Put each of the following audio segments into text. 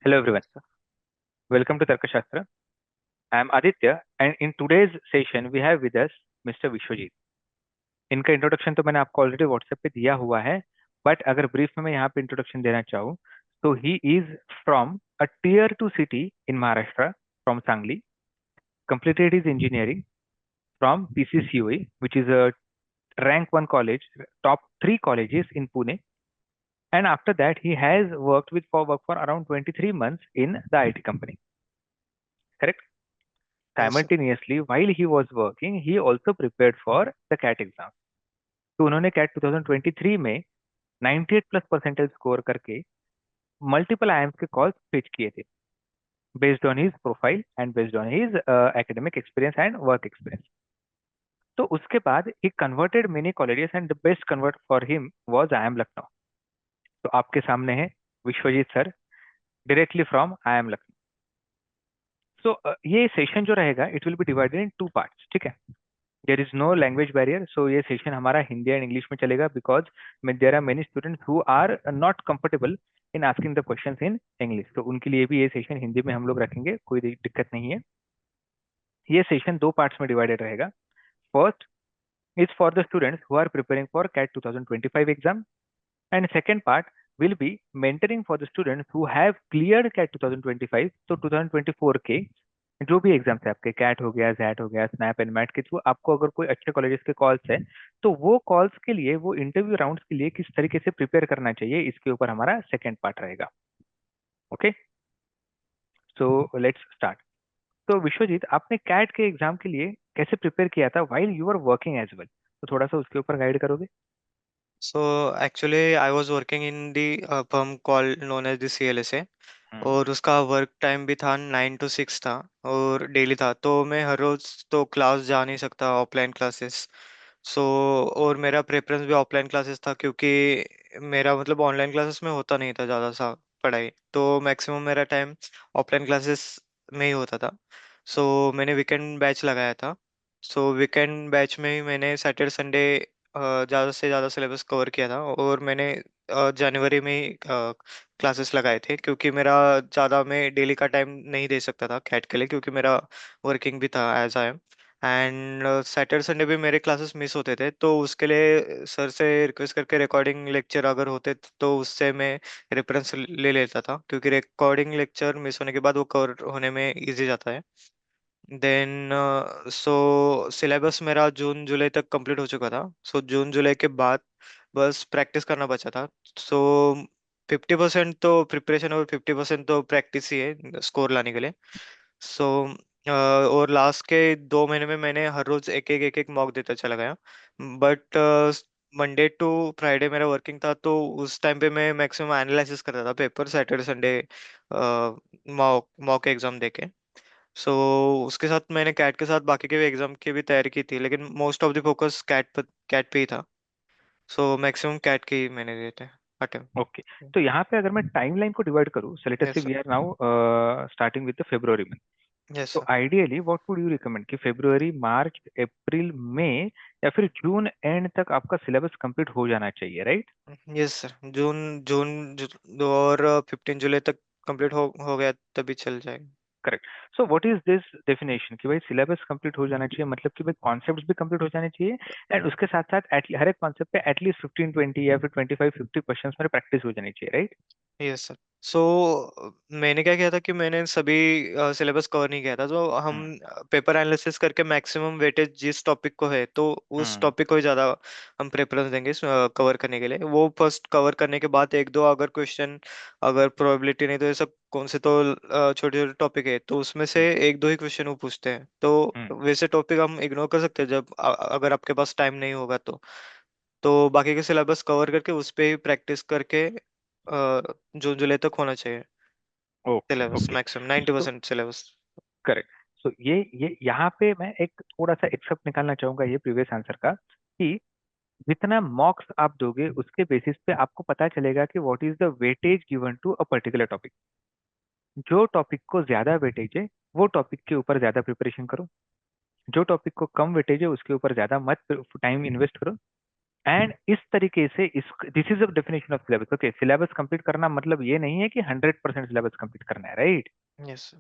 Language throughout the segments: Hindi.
Hello everyone. Welcome to Tarkashastra. I am Aditya and in today's session we have with us Mr. Vishwajit. इनका इंट्रोडक्शन तो मैंने आपको ऑलरेडी व्हाट्सएप पे दिया हुआ है, बट अगर ब्रीफ में मैं यहाँ पे इंट्रोडक्शन देना चाहूँ तो he is from a tier two city in Maharashtra, from Sangli. Completed his engineering from PCCOE, which is a rank 1 college, top 3 colleges in Pune. And after that, he has work for around 23 months in the IT company. Correct? Yes sir. Simultaneously, while he was working, he also prepared for the CAT exam. तो उन्होंने CAT 2023 में 98 प्लस परसेंटेज स्कोर करके मल्टीपल आईएम्स के कॉल्स पिच किए थे, based on his profile and based on his academic experience and work experience. तो उसके बाद ही converted many colleges and the best convert for him was IIM Lucknow. तो आपके सामने है Vishwajeet sir, directly from IIM Lucknow. So ये सेशन जो रहेगा it will be divided in 2 parts. ठीक है? There is no language barrier, so ये सेशन हमारा हिंदी एंड इंग्लिश में चलेगा, because there are many students who are not comfortable in asking the questions in English. तो उनके लिए भी ये सेशन हिंदी में हम लोग रखेंगे, कोई दिक्कत नहीं है. ये सेशन 2 पार्ट्स में डिवाइडेड रहेगा. First is for the students who are preparing for CAT 2025 exam, and second part will be mentoring for the students who have cleared CAT 2025. तो 2024 के जो भी एग्जाम्स है आपके, कैट हो गया, जैट हो गया, स्नैप एंड मैट के थ्रू आपको अगर कोई अच्छे कॉलेजेस के कॉल्स है तो वो कॉल्स के लिए, वो इंटरव्यू राउंड्स के लिए किस तरीके से प्रिपेयर करना चाहिए, इसके ऊपर हमारा सेकेंड पार्ट रहेगा. Okay, so let's start. तो विश्वजीत, आपने कैट के एग्जाम के लिए कैसे प्रिपेयर किया था while you are working as well? तो थोड़ा सा उसके ऊपर गाइड करोगे? So actually, I was working in the firm called known as the CLSA, हम्म. और उसका वर्क टाइम भी था 9 to 6 था, और डेली था, तो मैं हर रोज तो क्लास जा नहीं सकता, ऑफलाइन क्लासेस. सो और मेरा प्रेफरेंस भी ऑफलाइन क्लासेस था, क्योंकि मेरा मतलब ऑनलाइन क्लासेस में होता नहीं था ज़्यादा सा पढ़ाई, तो मैक्सिमम मेरा टाइम ऑफलाइन क्लासेस में ही होता था. सो मैंने वीकेंड बैच लगाया था. सो वीकेंड बैच में ही मैंने सैटरडे संडे ज़्यादा से ज़्यादा सिलेबस कवर किया था, और मैंने जनवरी में ही क्लासेस लगाए थे, क्योंकि मेरा ज़्यादा मैं डेली का टाइम नहीं दे सकता था कैट के लिए, क्योंकि मेरा वर्किंग भी था as I am. And Saturday Sunday भी मेरे क्लासेस मिस होते थे, तो उसके लिए सर से रिक्वेस्ट करके रिकॉर्डिंग लेक्चर अगर होते तो उससे मैं रेफरेंस ले लेता था, क्योंकि रिकॉर्डिंग लेक्चर मिस होने के बाद वो कवर होने में इजी जाता है. देन सो सिलेबस मेरा जून जुलाई तक कंप्लीट हो चुका था. सो जून जुलाई के बाद बस प्रैक्टिस करना बचा था. सो 50% तो प्रिपरेशन और 50% तो प्रैक्टिस ही है स्कोर लाने के लिए. सो और लास्ट के 2 महीने में मैंने हर रोज एक एक मॉक देता चला गया. बट मंडे टू फ्राइडे मेरा वर्किंग था, तो उस टाइम पे मैं मैक्सिमम एनालिसिस करता था paper, Saturday Sunday mock mock exam देके. सो उसके साथ मैंने कैट के साथ बाकी के भी एग्जाम की भी तैयारी की थी, लेकिन most of the focus CAT पे ही था. सो मैक्सिमम कैट के ही मैंने दिए थे अटेम्प्ट. ओके. तो यहाँ पे अगर मैं टाइमलाइन को डिवाइड करूँ, सो let us say yes we sir. Are now starting with the February में. यस तो sir. Ideally what would you recommend कि फेब्रुवरी, मार्च, अप्रैल, मई या फिर जून एंड तक आपका सिलेबस कंप्लीट हो जाना चाहिए, right? Yes sir. June June और 15 जुलाई तक कंप्लीट हो गया तभी चल जाएगा. Correct. So what is this definition कि भाई सिलेबस कंप्लीट हो जाना चाहिए, मतलब कि भाई कॉन्सेप्ट्स भी कंप्लीट हो जाने चाहिए, एंड उसके साथ साथ हर एक कॉन्सेप्ट पे एटलीस्ट 15-20 या फिर 25-50 क्वेश्चंस मेरे प्रैक्टिस हो जानी चाहिए, राइट? Yes sir. सो मैंने क्या किया था कि मैंने सभी सिलेबस कवर नहीं किया था, तो हम हम्म. पेपर एनालिसिस करके मैक्सिमम वेटेज जिस टॉपिक को है, तो उस हम्म. टॉपिक को ही ज़्यादा हम प्रेफरेंस देंगे कवर करने के लिए. वो फर्स्ट कवर करने के बाद एक दो अगर क्वेश्चन, अगर प्रोबेबिलिटी नहीं तो ये सब कौन से तो छोटे छोटे टॉपिक है, तो उसमें से एक दो ही क्वेश्चन वो पूछते हैं, तो हम्म. वैसे टॉपिक हम इग्नोर कर सकते हैं जब अगर आपके पास टाइम नहीं होगा तो बाकी के सिलेबस कवर करके उस पे ही प्रैक्टिस करके जून जुलाई तक होना चाहिए okay. Syllabus, okay. Maximum so 90% syllabus. Correct. So ये यहाँ पे मैं एक थोड़ा सा एक्सेप्ट निकालना चाहूंगा ये प्रीवियस आंसर का, कि जितना मॉक्स आप दोगे उसके बेसिस पे आपको पता चलेगा कि what is the weightage given to a particular topic. जो टॉपिक को ज्यादा वेटेज है वो टॉपिक के ऊपर ज्यादा प्रिपरेशन करो, जो टॉपिक को कम वेटेज है उसके ऊपर ज्यादा मत टाइम इन्वेस्ट करो. एंड इस तरीके से इस this is the definition of syllabus. Okay, syllabus complete करना मतलब ये नहीं है कि 100% सिलेबस कंप्लीट करना है, राइट? यस।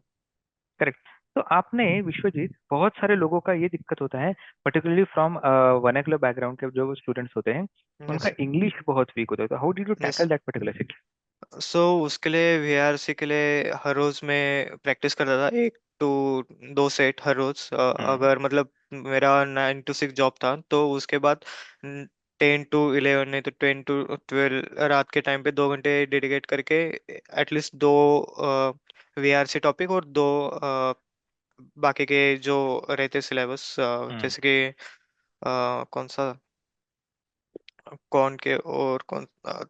करेक्ट। तो आपने, विश्वजीत, बहुत सारे लोगों का ये दिक्कत होता है, पर्टिकुलरली फ्रॉम वर्नाकुलर बैकग्राउंड के जो स्टूडेंट्स होते हैं, उनका यस। इंग्लिश बहुत वीक होता है। तो how did you yes. Tackle that particular section? So उसके लिए वीआरसी के लिए हर रोज मैं प्रैक्टिस करता था, 1 to 2 सेट हर रोज। हम्म। अगर मतलब मेरा 9 to 6 जॉब था, तो उसके बाद 10 to 11, नहीं तो 10 to 12 रात के टाइम पे 2 घंटे डेडिकेट करके एटलीस्ट दो वीआरसी टॉपिक और दो बाकी के जो रहते सिलेबस, हम्म। जैसे कि कौन सा, कौन के और कौन,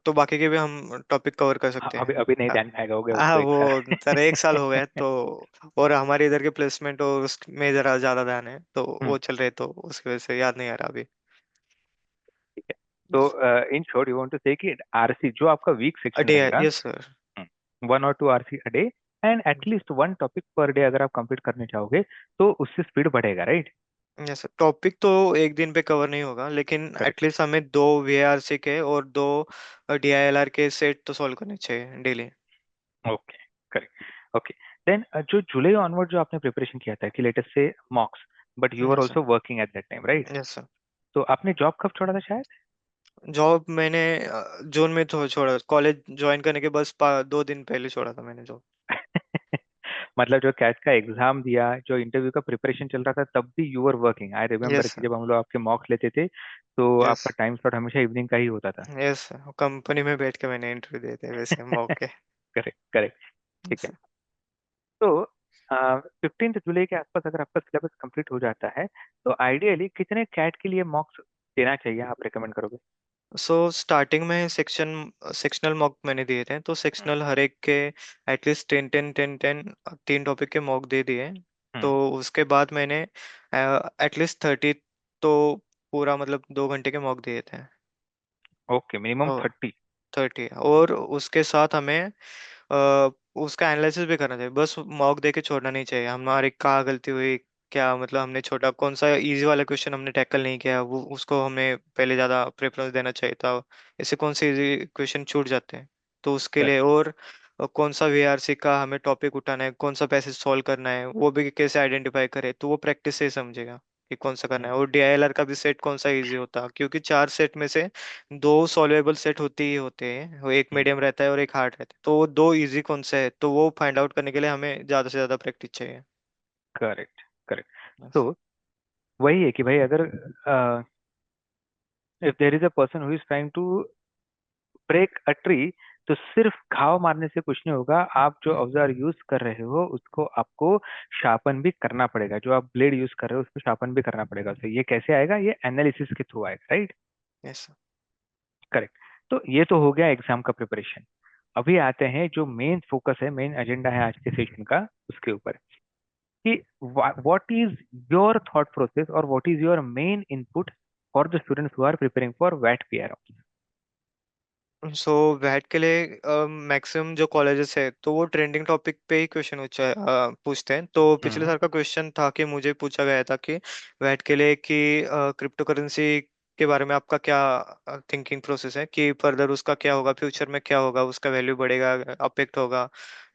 तो बाकी के भी हम टॉपिक कवर कर हाँ, सकते अभी हैं। अभी नहीं हाँ। ध्यान में आएगा, हो गया उसको एक साल। वो सर 1 साल हो गया है, तो और हमारे इधर के प्लेसमेंट और उसमें जरा ज्यादा ध्यान है, तो हम्म। वो चल रहे, तो उसकी वजह से याद नहीं आ रहा अभी। ठीक है। तो in short you want to say कि आरसी जो आपका वीक सेक्शन डे। रहेगा, yes sir. 1 or 2 RC a day, and at least one topic per day अगर आप कंप्लीट करने चाहोगे तो उससे स्पीड बढ़ेगा, राइट? यस सर, टॉपिक तो एक दिन पे कवर नहीं होगा, लेकिन करेक्ट। एटलीस्ट हमें दो वीआरसी के और दो डीआईएलआर के सेट तो सॉल्व करने चाहिए daily. Okay. Correct. Okay. Then जो जुलाई ऑनवर्ड जो आपने प्रिपरेशन किया था कि लेटेस्ट से mocks, but you are yes sir. Also working at that time, right? Yes sir. तो आपने जॉब कब छोड़ा था शायद? जॉब मैंने जून में तो छोड़ा, कॉलेज ज्वाइन करने के बस 2 दिन पहले छोड़ा था मैंने जॉब। मतलब जो कैट का एग्जाम दिया, जो इंटरव्यू का प्रिपरेशन चल रहा था, तब भी you are working. I remember yes कि सर। जब हम लोग आपके मॉक्स लेते थे तो यस। आपका टाइम स्लॉट हमेशा इवनिंग का ही होता था। यस सर, कंपनी में बैठ के मैंने इंटरव्यू दिए थे वैसे मौके। Correct, correct. ठीक है। Yes, तो 15 जुलाई के आसपास अगर आपका सिलेबस कंप्लीट हो जाता है तो आइडियली कितने कैट के लिए मॉक्स देना चाहिए, आप रेकमेंड करोगे? सो स्टार्टिंग में सेक्शनल मॉक मैंने दिए थे, तो हम्म। सेक्शनल हर एक के एटलीस्ट 10 10 10 10 3 टॉपिक के मॉक दे दिए। तो हम्म। उसके बाद मैंने एटलीस्ट 30, तो पूरा मतलब 2 घंटे के मॉक दिए थे। ओके, मिनिमम ओ 30। 30, और उसके साथ हमें अ, उसका एनालिसिस भी करना चाहिए, बस मॉक दे के छोड़ना नहीं चाहिए। हमारी कहाँ गलती हुई, क्या मतलब हमने छोटा, कौन सा इजी वाला क्वेश्चन हमने टैकल नहीं किया, वो उसको हमें पहले ज़्यादा प्रेफरेंस देना चाहिए था। ऐसे कौन से इजी क्वेश्चन छूट जाते हैं, तो उसके लिए। करेक्ट। और कौन सा वीआरसी का हमें टॉपिक उठाना है, कौन सा पैसेज सॉल्व करना है, वो भी कैसे आइडेंटिफाई करे, तो वो प्रैक्टिस से ही समझेगा कि कौन सा करना है। और डीआईएलआर का भी सेट कौन सा इजी होता है, क्योंकि 4 सेट में से दो सॉल्वेबल सेट होते ही होते हैं, वो एक मीडियम रहता है और एक हार्ड रहता है, तो वो दो इजी कौन सा है, तो वो फाइंड आउट करने के लिए हमें ज्यादा से ज्यादा प्रैक्टिस चाहिए। करेक्ट। करेक्ट। बस। तो वही है कि भाई अगर if there is a person who is trying to break a tree, तो सिर्फ घाव मारने से कुछ नहीं होगा। आप जो औजार यूज कर रहे हो उसको आपको शार्पन भी करना पड़ेगा। जो आप ब्लेड यूज कर रहे हो उसको शार्पन भी करना पड़ेगा। तो ये कैसे आएगा? ये एनालिसिस के थ्रू आएगा, राइट? यस। करेक्ट। तो ये तो हो गया एग्जाम का प्रिपरेशन। अभी आते हैं जो मेन फोकस है, मेन एजेंडा है आज के सेशन का, उसके ऊपर कि what is your thought process और what is your main input for the students who are preparing for वैट पीआर। सो वैट के लिए मैक्सिमम जो कॉलेजेस है, तो वो ट्रेंडिंग टॉपिक पे ही क्वेश्चन पूछते हैं। तो पिछले हम्म। साल का क्वेश्चन था कि मुझे पूछा गया था कि वैट के लिए कि क्रिप्टो करेंसी के बारे में आपका क्या थिंकिंग प्रोसेस है, कि फर्दर उसका क्या होगा, फ्यूचर में क्या होगा, उसका वैल्यू बढ़ेगा, अपेक्ट होगा,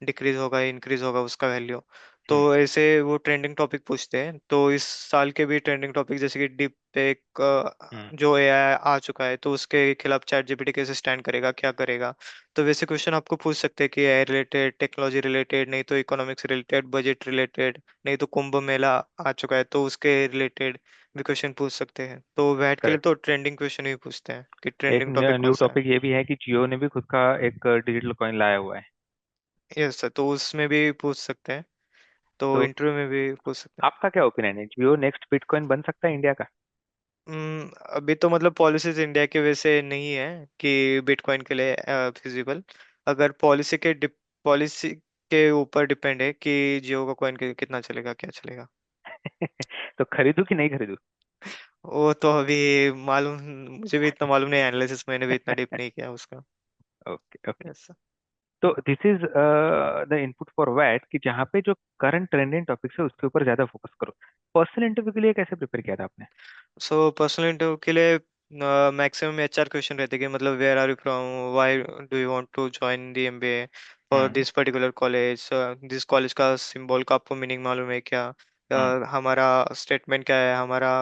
डिक्रीज होगा, इंक्रीज होगा उसका वैल्यू। तो हम्म। ऐसे वो ट्रेंडिंग टॉपिक पूछते हैं। तो इस साल के भी ट्रेंडिंग टॉपिक जैसे कि डीप फेक, हम्म। जो एआई आ चुका है, तो उसके खिलाफ चैट जीपीटी कैसे स्टैंड करेगा, क्या करेगा। तो वैसे क्वेश्चन आपको पूछ सकते हैं कि एआई रिलेटेड, टेक्नोलॉजी रिलेटेड, नहीं तो इकोनॉमिक्स रिलेटेड, बजट रिलेटेड, नहीं तो कुंभ मेला आ चुका है तो उसके रिलेटेड भी क्वेश्चन पूछ सकते हैं। तो वैट के लिए करेक्ट। तो ट्रेंडिंग क्वेश्चन ही पूछते हैं कि एक ट्रेंडिंग टॉपिक कौन न्यू सा है। टॉपिक ये भी है कि जियो ने भी खुद का एक डिजिटल कॉइन लाया हुआ है। यस सर, तो उसमें भी पूछ सकते हैं, तो तो इंटरव्यू में भी पूछ सकते हैं। आपका क्या ओपिनियन है, जियो नेक्स्ट बिटकॉइन बन सकता है इंडिया का? अभी तो मतलब पॉलिसीज इंडिया के वैसे नहीं है कि बिटकॉइन के लिए फिजिबल। अगर पॉलिसी के ऊपर डिपेंड है कि जियो का कॉइन कितना चलेगा, क्या चलेगा। तो खरीदू कि नहीं खरीदू? वो तो अभी मालूम, मुझे भी इतना मालूम नहीं, एनालिसिस मैंने भी इतना डीप नहीं किया उसका। Okay, okay. यस। तो this is the input for वैट कि जहाँ पे जो करंट ट्रेंडिंग टॉपिक्स है उसके ऊपर ज्यादा फोकस करो। पर्सनल इंटरव्यू के लिए कैसे प्रिपेयर किया था आपने? सो पर्सनल इंटरव्यू के लिए मैक्सिमम एचआर क्वेश्चन रहते कि मतलब where are you from, why do you want to join the MBA for hmm. This particular college, this college का सिंबल का आपको मीनिंग मालूम है क्या, हम्म। हमारा स्टेटमेंट क्या है, हमारा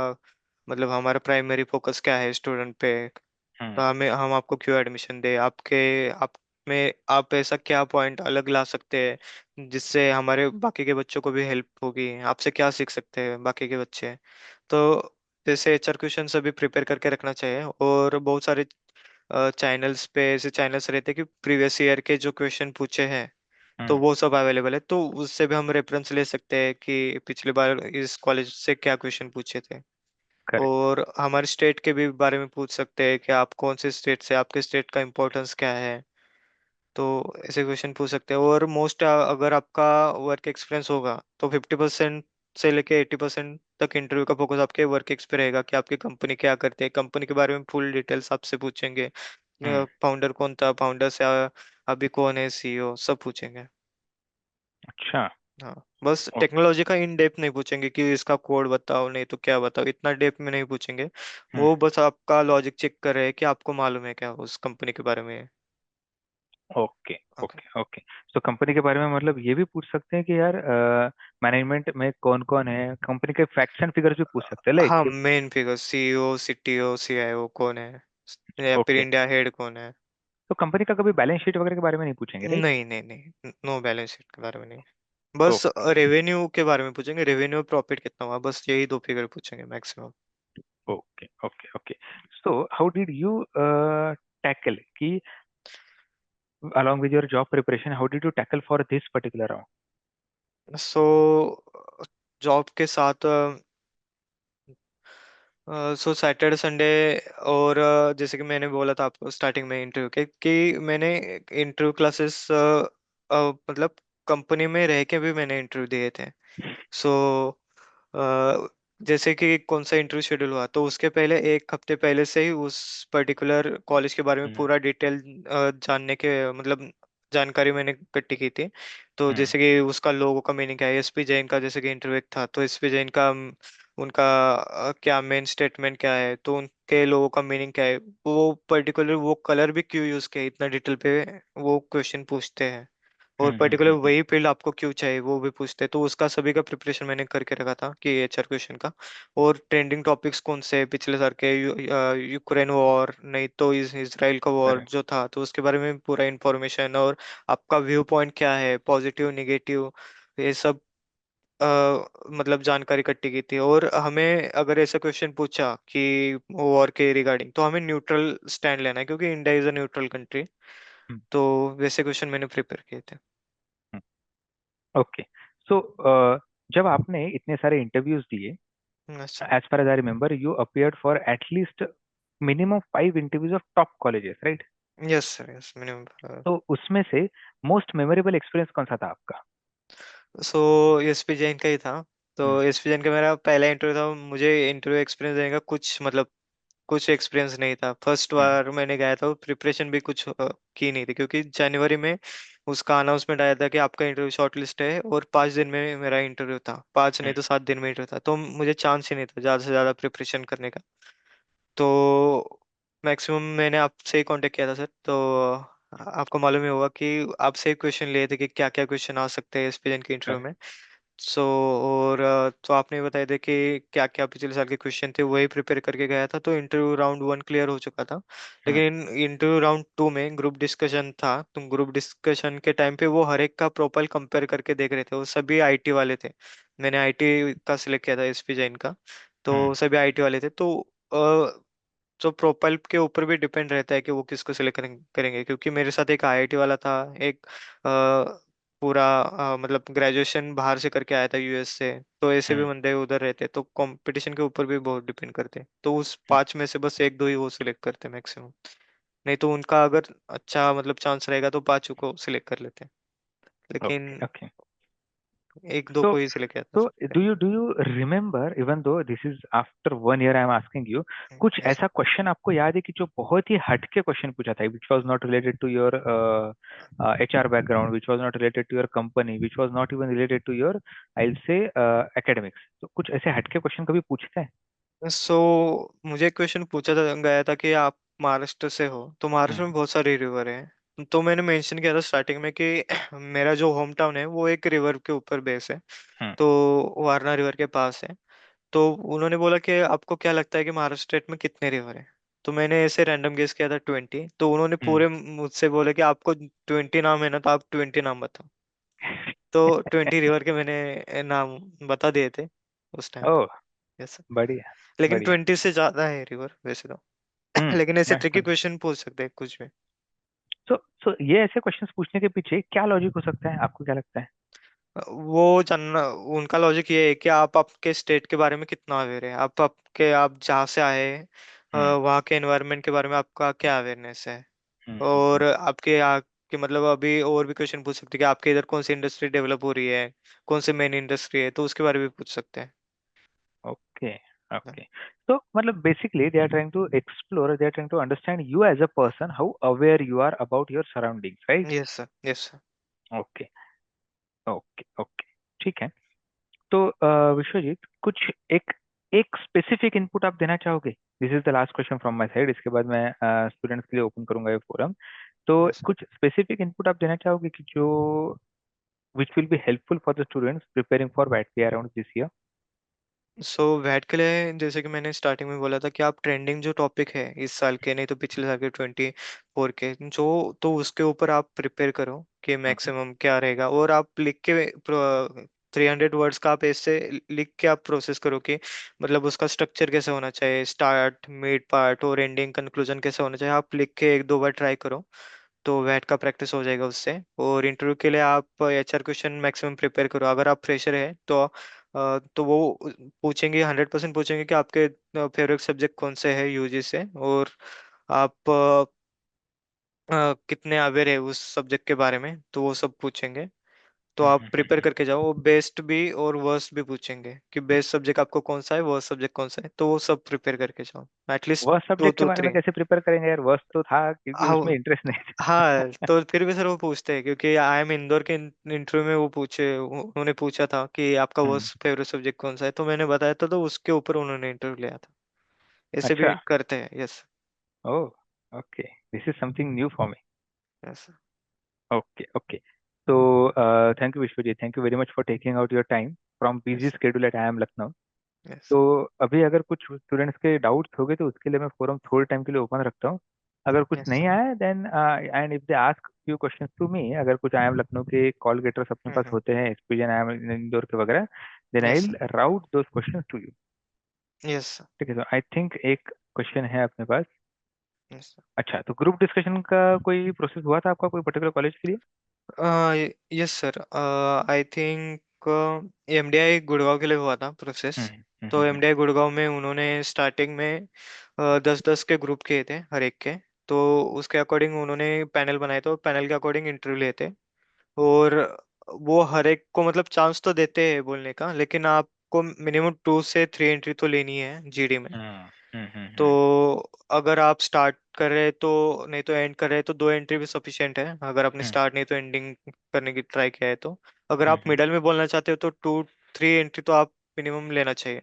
मतलब हमारा प्राइमरी फोकस क्या है स्टूडेंट पे, तो हम्म। हमें हम आपको क्यों एडमिशन दे, आपके आप में आप ऐसा क्या पॉइंट अलग ला सकते हैं जिससे हमारे बाकी के बच्चों को भी हेल्प होगी, आपसे क्या सीख सकते हैं बाकी के बच्चे। तो जैसे एचआर क्वेश्चन सभी प्रिपेयर करके रखना चाहिए। और बहुत सारे चैनल्स पे ऐसे चैनल्स रहते हैं कि प्रीवियस ईयर के जो क्वेश्चन पूछे हैं तो हम्म। वो सब अवेलेबल है, तो उससे भी हम रेफरेंस ले सकते हैं कि पिछली बार इस कॉलेज से क्या क्वेश्चन पूछे थे। करेक्ट। और हमारे स्टेट के भी बारे में पूछ सकते हैं कि आप कौन से स्टेट से, आपके स्टेट का इम्पोर्टेंस क्या है, तो ऐसे क्वेश्चन पूछ सकते हैं। और मोस्ट अगर आपका वर्क एक्सपीरियंस होगा तो 50% से लेके 80% तक इंटरव्यू का फोकस आपके वर्क एक्स पे रहेगा कि आपकी कंपनी क्या करते हैं, कंपनी के बारे में फुल डिटेल्स आपसे पूछेंगे, हम्म। फाउंडर कौन था, फाउंडर से अभी कौन है सीईओ, सब पूछेंगे। अच्छा। हाँ, बस ओके। टेक्नोलॉजी का इन डेप्थ नहीं पूछेंगे कि इसका कोड बताओ, नहीं तो क्या बताओ, इतना डेप्थ में नहीं पूछेंगे। हम्म। वो बस आपका लॉजिक चेक कर रहे हैं कि आपको मालूम है क्या उस कंपनी के बारे में। ओके। ओके। ओके। ओके। तो कंपनी के बारे में मतलब ये भी पूछ सकते हैं कि यार मैनेजमेंट में कौन कौन है, कंपनी के फैक्ट्स एंड फिगर्स भी पूछ सकते हैं हाँ, like. Main figure CEO CTO CIO कौन है, या फिर ओके। इंडिया हेड कौन है। तो कंपनी का कभी बैलेंस शीट वगैरह के बारे में नहीं पूछेंगे राइट? नहीं नहीं नहीं, नो बैलेंस शीट के बारे में नहीं। बस ओके। रेवेन्यू के बारे में पूछेंगे, रेवेन्यू प्रॉफिट कितना हुआ, बस यही दो फिगर पूछेंगे maximum. Okay. Okay. Okay. So how did you tackle कि along with your job preparation, how did you tackle for this particular round? So job के साथ सो सैटरडे संडे, और जैसे कि मैंने बोला था आपको स्टार्टिंग में इंटरव्यू के कि मैंने इंटरव्यू क्लासेस मतलब कंपनी में रह के भी मैंने इंटरव्यू दिए थे। सो जैसे कि कौन सा इंटरव्यू शेड्यूल हुआ तो उसके पहले एक हफ्ते पहले से ही उस पर्टिकुलर कॉलेज के बारे में हम्म। पूरा डिटेल जानने के मतलब जानकारी मैंने इकट्ठी की थी। तो हम्म। जैसे कि उसका लोगो का मीनिंग क्या है, एसपी जैन का जैसे कि इंटरव्यू था तो एसपी जैन का उनका क्या मेन स्टेटमेंट क्या है, तो उनके लोगों का मीनिंग क्या है, वो पर्टिकुलर वो कलर भी क्यों यूज किया, इतना डिटेल पे वो क्वेश्चन पूछते हैं। और हम्म। पर्टिकुलर वही फील्ड आपको क्यों चाहिए वो भी पूछते हैं, तो उसका सभी का प्रिपरेशन मैंने करके रखा था कि एचआर क्वेश्चन का। और ट्रेंडिंग टॉपिक्स कौन से हैं पिछले साल के, यूक्रेन वॉर, नहीं तो इसराइल का वॉर करेक्ट। जो था तो उसके बारे में पूरा इंफॉर्मेशन, और आपका व्यू पॉइंट क्या है, पॉजिटिव निगेटिव, ये सब मतलब जानकारी इकट्ठी की थी। और हमें अगर ऐसा क्वेश्चन पूछा कि वॉर के रिगार्डिंग तो हमें न्यूट्रल स्टैंड लेना है क्योंकि India is a neutral country. तो वैसे क्वेश्चन मैंने प्रिपेयर किए थे। ओके। सो जब आपने इतने सारे इंटरव्यूज दिए, अच्छा। as far as I remember, you appeared for at least minimum 5 interviews of top colleges, right? Yes sir, yes minimum. तो उसमें से मोस्ट मेमोरेबल एक्सपीरियंस कौन सा था आपका? सो एसपी जैन का ही था। तो हम्म। एसपी जैन का मेरा पहला इंटरव्यू था, मुझे इंटरव्यू एक्सपीरियंस देने का कुछ मतलब कुछ एक्सपीरियंस नहीं था, फर्स्ट हम्म। बार मैंने गया था, प्रिपरेशन भी कुछ की नहीं थी क्योंकि जनवरी में उसका अनाउंसमेंट आया था कि आपका इंटरव्यू शॉर्ट लिस्ट है, और 5 दिन में मेरा इंटरव्यू था, 5 नहीं हम्म। तो 7 दिन में इंटरव्यू था, तो मुझे चांस ही नहीं था ज़्यादा से ज़्यादा प्रिपरेशन करने का। तो मैक्सिमम मैंने आपसे ही कांटेक्ट किया था सर। तो आपको मालूम ही होगा कि आपसे ही क्वेश्चन लिए थे कि क्या क्या क्वेश्चन आ सकते हैं एसपीएन के इंटरव्यू correct। में। सो और तो आपने बताया था कि क्या क्या पिछले साल के क्वेश्चन थे, वही प्रिपेयर करके गया था, तो इंटरव्यू राउंड 1 क्लियर हो चुका था। हम्म। लेकिन इंटरव्यू राउंड 2 में ग्रुप डिस्कशन था, तो ग्रुप डिस्कशन के टाइम पे वो हर एक का प्रोफाइल कंपेयर करके देख रहे थे, वो सभी आईटी वाले थे। मैंने आईटी का सिलेक्ट किया था एसपी जैन का, हम्म। तो सभी आईटी वाले थे। तो प्रोफाइल के ऊपर भी डिपेंड रहता है कि वो किसको सिलेक्ट करेंगे, क्योंकि मेरे साथ एक आईआईटी वाला था, एक पूरा मतलब ग्रेजुएशन बाहर से करके आया था यूएस से, तो ऐसे भी हम्म। बंदे उधर रहते, तो कंपटीशन के ऊपर भी बहुत डिपेंड करते, तो उस हम्म। 5 में से बस एक दो ही वो सिलेक्ट करते मैक्सिमम। नहीं तो उनका अगर अच्छा मतलब चांस रहेगा तो 5 को सिलेक्ट कर लेते, लेकिन ओके। ओके। एक दो So, को ही सिलेक्ट किया so था। do you remember, even though this is after 1 year I am asking you, कुछ यस। ऐसा क्वेश्चन आपको याद है कि जो बहुत ही हटके क्वेश्चन पूछा था, which was not related to your HR background, which was not related to your company, which was not even related to your, I'll say, academics? तो कुछ ऐसे हटके क्वेश्चन कभी पूछते हैं? सो मुझे क्वेश्चन पूछा था गया था कि आप महाराष्ट्र से हो, तो महाराष्ट्र में हम्म। बहुत सारी रिवर हैं, तो मैंने मेंशन किया था स्टार्टिंग में कि मेरा जो होम टाउन है वो एक रिवर के ऊपर बेस है, हम्म। तो वारना रिवर के पास है। तो उन्होंने बोला कि आपको क्या लगता है कि महाराष्ट्र स्टेट में कितने रिवर हैं। तो मैंने ऐसे रैंडम गेस किया था 20, तो उन्होंने हम्म। पूरे मुझसे बोले कि आपको 20 नाम है ना, तो आप 20 नाम बताओ। तो 20 रिवर के मैंने नाम बता दिए थे उस टाइम ओह, पे। यस। बढ़िया। लेकिन बढ़िया। 20 से ज्यादा है रिवर वैसे तो। लेकिन ऐसे मैं ट्रिकी समझ। क्वेश्चन पूछ सकते हैं कुछ भी। सो ये ऐसे क्वेश्चंस पूछने के पीछे क्या लॉजिक हो सकता है, आपको क्या लगता है? वो जानना, उनका लॉजिक ये है कि आप आपके स्टेट के बारे में कितना अवेयर है, आप जहाँ से आए हैं, हम्म। वहाँ के एनवायरनमेंट के बारे में आपका क्या अवेयरनेस है। हम्म। और आपके यहाँ के मतलब अभी और भी क्वेश्चन पूछ सकते हैं कि आपके इधर कौन सी इंडस्ट्री डेवलप हो रही है, कौन से मेन इंडस्ट्री है, तो उसके बारे में भी पूछ सकते हैं। ओके। ओके। तो मतलब basically they are trying to explore, they are trying to understand you as a person, how aware you are about your surroundings, right? Yes sir, yes sir. Okay. Okay. Okay. ठीक है। तो विश्वजीत, कुछ एक एक स्पेसिफिक इनपुट आप देना चाहोगे? This is the last question from my side, इसके बाद मैं स्टूडेंट्स के लिए ओपन करूंगा ये फोरम। तो यस। कुछ स्पेसिफिक इनपुट आप देना चाहोगे कि जो which will be helpful for the students preparing for VATC around this year? So वैट के लिए जैसे कि मैंने स्टार्टिंग में बोला था कि आप ट्रेंडिंग जो टॉपिक है इस साल के, नहीं तो पिछले साल के 24 के जो, तो उसके ऊपर आप प्रिपेयर करो कि हम्म। मैक्सिमम क्या रहेगा, और आप लिख के 300 वर्ड्स का आप ऐसे लिख के आप प्रोसेस करो कि मतलब उसका स्ट्रक्चर कैसे होना चाहिए, स्टार्ट मिड पार्ट और एंडिंग कंक्लूजन कैसे होना चाहिए, आप लिख के एक दो बार ट्राई करो, तो वैट का प्रैक्टिस हो जाएगा उससे। और इंटरव्यू के लिए आप एचआर क्वेश्चन मैक्सिमम प्रिपेयर करो। अगर आप फ्रेशर है तो वो पूछेंगे, 100% पूछेंगे कि आपके फेवरेट सब्जेक्ट कौन से है यूजी से, और आप कितने अवेयर है उस सब्जेक्ट के बारे में, तो वो सब पूछेंगे। तो हम्म। आप प्रिपेयर करके जाओ, वो बेस्ट भी और वर्स्ट भी पूछेंगे कि बेस्ट सब्जेक्ट आपको कौन सा है, वर्स्ट सब्जेक्ट कौन सा है, तो वो सब प्रिपेयर करके जाओ एटलीस्ट वह टू सब्जेक्ट के टू बारे में थ्री कैसे प्रिपेयर करेंगे यार? वर्स्ट तो था क्योंकि उसमें इंटरेस्ट नहीं था। हाँ, तो फिर भी सर वो पूछते हैं क्योंकि आई एम इंदौर के इंटरव्यू में वो पूछे, उन्होंने पूछा था कि आपका हम्म। वर्स्ट फेवरेट सब्जेक्ट कौन सा है, तो मैंने बताया था, तो उसके ऊपर उन्होंने इंटरव्यू लिया था। ऐसे अच्छा। भी करते हैं। Yes. Oh, okay, this is something new for me. Yes. Okay. Okay. तो thank you Vishwajeet, thank you very much for taking out your time from busy yes. Schedule at I M Lucknow. Yes. तो अभी अगर कुछ स्टूडेंट्स के डाउट्स हो गए तो उसके लिए मैं फोरम थोड़े टाइम के लिए ओपन रखता हूँ। अगर कुछ यस। नहीं आया then and if they ask few questions to me, अगर कुछ आई एम लखनऊ के कॉल गेटर्स अपने पास हम्म। होते हैं, एक्सपीरियंस आई एम इंदौर के वगैरह, then I yes. Will route those questions to you. Yes. ठीक है, तो आई थिंक एक क्वेश्चन है अपने पास। यस। अच्छा, तो ग्रुप डिस्कशन का कोई प्रोसेस हुआ था आपका कोई पर्टिकुलर कॉलेज के लिए? Yes sir, I think MDI Gurgaon के लिए हुआ था प्रोसेस। हम्म। हम्म। तो एमडीआई गुड़गांव में उन्होंने स्टार्टिंग में 10-10 के ग्रुप किए थे हर एक के। तो उसके अकॉर्डिंग उन्होंने पैनल बनाए थे, और पैनल के अकॉर्डिंग इंटरव्यू लेते। और वो हर एक को मतलब चांस तो देते हैं बोलने का, लेकिन आपको मिनिमम 2 से 3 एंट्री तो लेनी है जीडी में। हम्म। हम्म। तो अगर आप स्टार्ट कर रहे तो, नहीं तो एंड कर रहे तो 2 एंट्री भी सफिशिएंट है। अगर आपने हम्म। स्टार्ट नहीं तो एंडिंग करने की ट्राई किया है तो, अगर आप हम्म। मिडल में बोलना चाहते हो तो 2-3 एंट्री तो आप मिनिमम लेना चाहिए।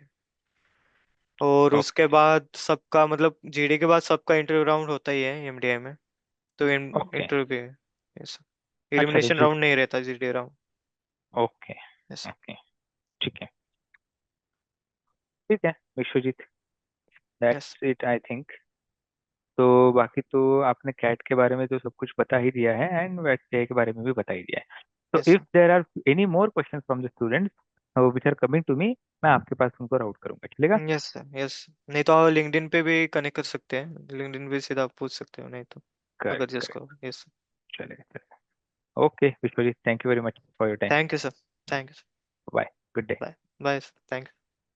और उसके ओके। बाद सबका मतलब जीडी के बाद सबका इंटरव्यू राउंड होता ही है एमडीआई में। तो ओके। इंटरव्यू भी यस, अच्छा, तो एलिमिनेशन राउंड नहीं रहता GD round. Okay. Yes. Okay. ठीक है। ठीक है Vishwajeet, yes. That's it I think. तो बाकी तो आपने कैट के बारे में तो सब कुछ बता ही दिया है एंड वेट के बारे में भी बता ही दिया है। तो yes. If there are any more question from the students which are coming to me, मैं आपके पास उनको राउट करूंगा, चलेगा? Yes sir, yes. नहीं तो आप लिंक्डइन पे भी कनेक्ट कर सकते हैं, लिंक्डइन पे सीधा आप पूछ सकते हो, नहीं तो अगर करेक्ट, जिसको। करेक्ट। यस। चलेगा, चलेगा। Okay Vishwajeet, thank you very much for your time. Thank you sir. Thank you. Bye. Good day. Bye. Bye. Thank